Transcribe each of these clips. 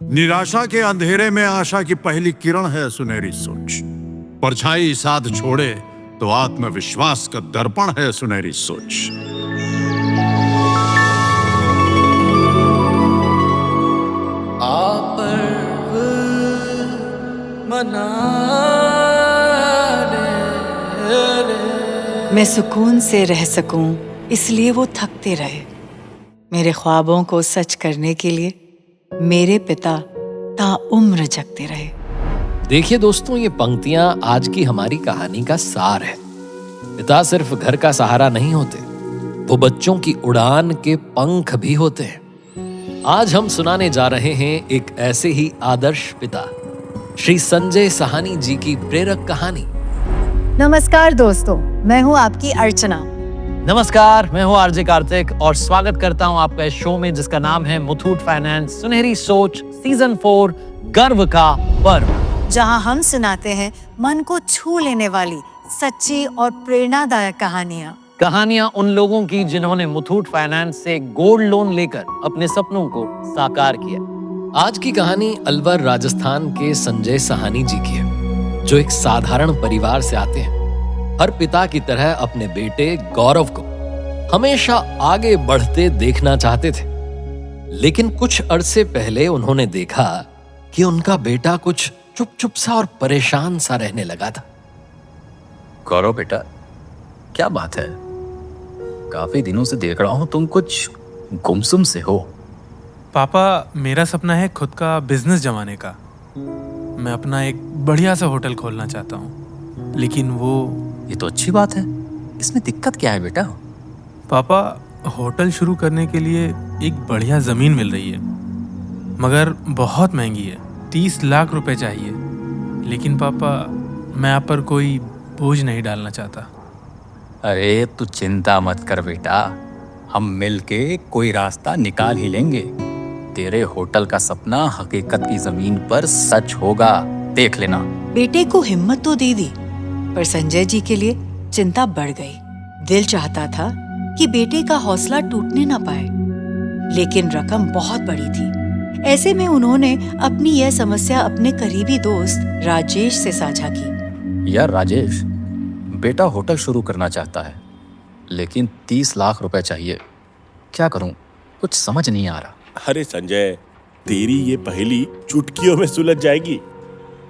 निराशा के अंधेरे में आशा की पहली किरण है सुनहरी सोच। परछाई साथ छोड़े तो आत्मविश्वास का दर्पण है सुनहरी सोच। मैं सुकून से रह सकूं इसलिए वो थकते रहे। मेरे ख्वाबों को सच करने के लिए मेरे पिता ताउम्र जगते रहे। देखिए दोस्तों, ये पंक्तियां आज की हमारी कहानी का सार है। पिता सिर्फ घर का सहारा नहीं होते, वो बच्चों की उड़ान के पंख भी होते हैं। आज हम सुनाने जा रहे हैं एक ऐसे ही आदर्श पिता, श्री संजय साहनी जी की प्रेरक कहानी। नमस्कार दोस्तों, मैं हूँ आपकी अर्चना। नमस्कार, मैं हूँ आरजे कार्तिक और स्वागत करता हूँ आपका इस शो में जिसका नाम है मुथूट फाइनेंस सुनहरी सोच सीजन 4 गर्व का पर्व, जहाँ हम सुनाते हैं मन को छू लेने वाली सच्ची और प्रेरणादायक कहानियाँ उन लोगों की जिन्होंने मुथूट फाइनेंस से गोल्ड लोन लेकर अपने सपनों को साकार किया। आज की कहानी अलवर राजस्थान के संजय साहनी जी की है, जो एक साधारण परिवार से आते हैं। हर पिता की तरह अपने बेटे गौरव को हमेशा आगे बढ़ते देखना चाहते थे, लेकिन कुछ अरसे पहले उन्होंने देखा कि उनका बेटा कुछ चुप सा और परेशान सा रहने लगा था। गौरव बेटा, क्या बात है? काफी दिनों से देख रहा हूं तुम कुछ गुमसुम से हो। पापा, मेरा सपना है खुद का बिजनेस जमाने का। मैं अपना एक बढ़िया सा होटल खोलना चाहता हूँ, लेकिन ये तो अच्छी बात है, इसमें दिक्कत क्या है बेटा? पापा, होटल शुरू करने के लिए एक बढ़िया जमीन मिल रही है, मगर बहुत महंगी है। 30 लाख रुपए चाहिए। लेकिन पापा, मैं आप पर कोई बोझ नहीं डालना चाहता। अरे तू चिंता मत कर बेटा, हम मिलके कोई रास्ता निकाल ही लेंगे। तेरे होटल का सपना हकीकत की जमीन पर सच होगा, देख लेना। बेटे को हिम्मत तो दे दी, पर संजय जी के लिए चिंता बढ़ गई। दिल चाहता था कि बेटे का हौसला टूटने ना पाए, लेकिन रकम बहुत बड़ी थी। ऐसे में उन्होंने अपनी यह समस्या अपने करीबी दोस्त राजेश से साझा की। यार राजेश, बेटा होटल शुरू करना चाहता है, लेकिन 30 लाख रुपए चाहिए। क्या करूं, कुछ समझ नहीं आ रहा। अरे संजय, तेरी ये पहेली चुटकियों में सुलझ जाएगी।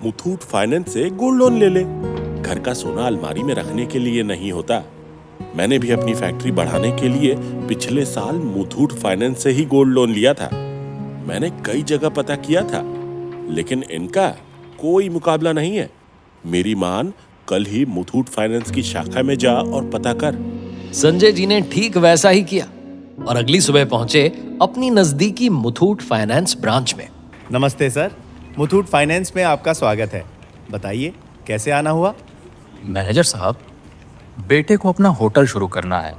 मुथूट फाइनेंस से गोल्ड लोन ले ले। घर का सोना अलमारी में रखने के लिए नहीं होता। मैंने भी अपनी फैक्ट्री बढ़ाने के लिए पिछले साल मुथूट फाइनेंस से ही गोल्ड लोन लिया था। मैंने कई जगह पता किया था, लेकिन इनका कोई मुकाबला नहीं है। मेरी मान, कल ही मुथूट फाइनेंस की शाखा में जा और पता कर। संजय जी ने ठीक वैसा ही किया और अगली सुबह पहुंचे अपनी नजदीकी मुथूट फाइनेंस ब्रांच में। नमस्ते सर, मुथूट फाइनेंस में आपका स्वागत है। बताइए कैसे आना हुआ? मैनेजर साहब, बेटे को अपना होटल शुरू करना है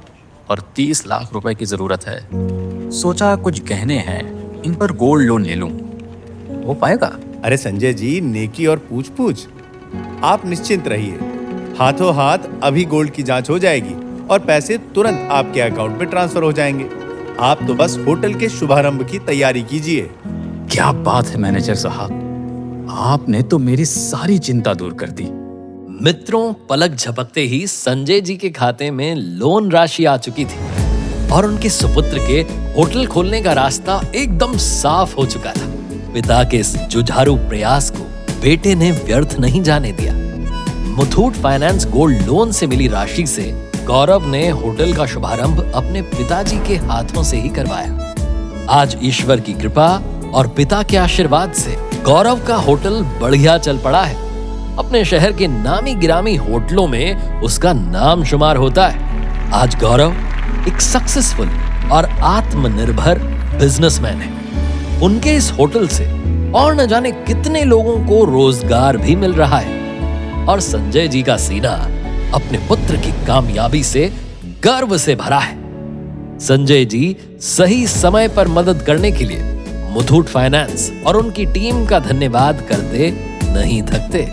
और 30 लाख रुपए की जरूरत है। सोचा कुछ गहने हैं, इन पर गोल्ड लोन ले लूं, हो पाएगा? अरे संजय जी, नेकी और पूछ पूछ। आप निश्चिंत रहिए, हाथों हाथ अभी गोल्ड की जांच हो जाएगी और पैसे तुरंत आपके अकाउंट में ट्रांसफर हो जाएंगे। आप तो बस होटल के शुभारंभ की तैयारी कीजिए। क्या बात है मैनेजर साहब, आपने तो मेरी सारी चिंता दूर कर दी। मित्रों, पलक झपकते ही संजय जी के खाते में लोन राशि आ चुकी थी और उनके सुपुत्र के होटल खोलने का रास्ता एकदम साफ हो चुका था। पिता के इस जुझारू प्रयास को बेटे ने व्यर्थ नहीं जाने दिया। मुथूट फाइनेंस गोल्ड लोन से मिली राशि से गौरव ने होटल का शुभारंभ अपने पिताजी के हाथों से ही करवाया। आज ईश्वर की कृपा और पिता के आशीर्वाद से गौरव का होटल बढ़िया चल पड़ा है। अपने शहर के नामी गिरामी होटलों में उसका नाम शुमार होता है। आज गौरव एक सक्सेसफुल और आत्मनिर्भर बिजनेसमैन है। उनके इस होटल से और न जाने कितने लोगों को रोजगार भी मिल रहा है और संजय जी का सीना अपने पुत्र की कामयाबी से गर्व से भरा है। संजय जी सही समय पर मदद करने के लिए मुथूट फाइनेंस और उनकी टीम का धन्यवाद करते नहीं थकते।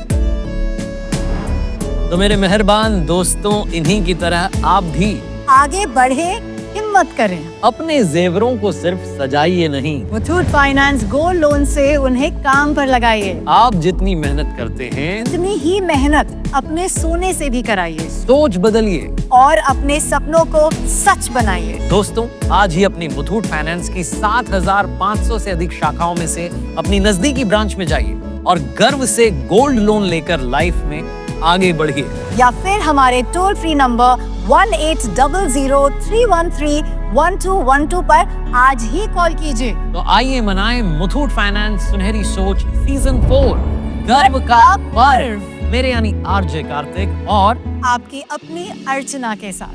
तो मेरे मेहरबान दोस्तों, इन्हीं की तरह आप भी आगे बढ़े, हिम्मत मत करें। अपने जेवरों को सिर्फ सजाइए नहीं, मुथूट फाइनेंस गोल्ड लोन से उन्हें काम पर लगाइए। आप जितनी मेहनत करते हैं इतनी ही मेहनत अपने सोने से भी कराइए सोच बदलिए। और अपने सपनों को सच बनाइए। दोस्तों, आज ही अपनी मुथूट फाइनेंस की 7,500 से अधिक शाखाओं में से अपनी नजदीकी ब्रांच में जाइए और गर्व से गोल्ड लोन लेकर लाइफ में आगे बढ़िए। या फिर हमारे टोल फ्री नंबर 1800-313-1212 पर आज ही कॉल कीजिए। तो आइए मनाएं मुथूट फाइनेंस सुनहरी सोच सीजन 4 गर्व का पर्व, मेरे यानी आरजे कार्तिक और आपकी अपनी अर्चना के साथ।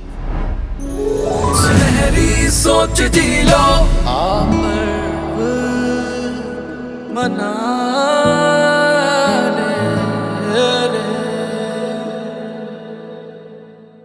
सुनहरी सोच जी लो, मना